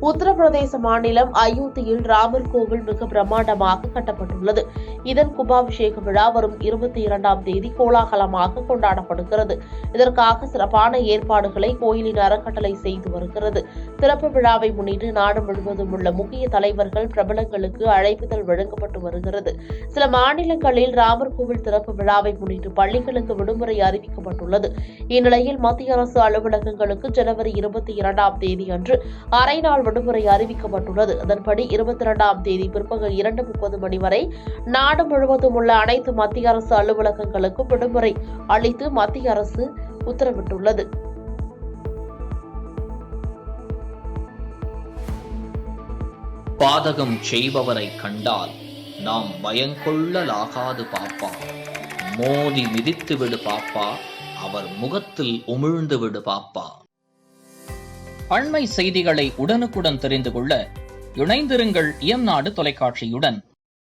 உத்தரப்பிரதேச மாநிலம் அயோத்தியில் ராமர் கோவில் மிக பிரம்மாண்டமாக கட்டப்பட்டுள்ளது. இதன் கும்பாபிஷேக விழா வரும் 22ஆம் தேதி கோலாகலமாக கொண்டாடப்படுகிறது. இதற்காக சிறப்பான ஏற்பாடுகளை கோயிலின் அறக்கட்டளை செய்து வருகிறது. திறப்பு விழாவை முன்னிட்டு நாடு முழுவதும் உள்ள முக்கிய தலைவர்கள், பிரபலங்களுக்கு அழைப்புதல் வழங்கப்பட்டு வருகிறது. சில மாநிலங்களில் ராமர் கோவில் திறப்பு விழாவை முன்னிட்டு பள்ளிகளுக்கு விடுமுறை அறிவிக்கப்பட்டுள்ளது. இந்நிலையில் மத்திய அரசு அலுவலகங்களுக்கு ஜனவரி 22ஆம் தேதி அன்று அரை நாள் விடுமுறை அறிவிக்கப்பட்டுள்ளது. அதன்படி 22ஆம் தேதி பிற்பகல் 2:30 மணி வரை நாடு முழுவதும் உள்ள அனைத்து மத்திய அரசு அலுவலகங்களுக்கும் விடுமுறை அளித்து மத்திய அரசு உத்தரவிட்டுள்ளது. பாதகம் செய்பவரை கண்டால் நாம் பயங்கொள்ளலாகாது பாப்பா. மோதி மிதித்து விடு பாப்பா, அவர் முகத்தில் உமிழ்ந்து விடு பாப்பா. அண்மை செய்திகளை உடனுக்குடன் தெரிந்து கொள்ள இணைந்திருங்கள் இயம்நாடு தொலைக்காட்சியுடன்.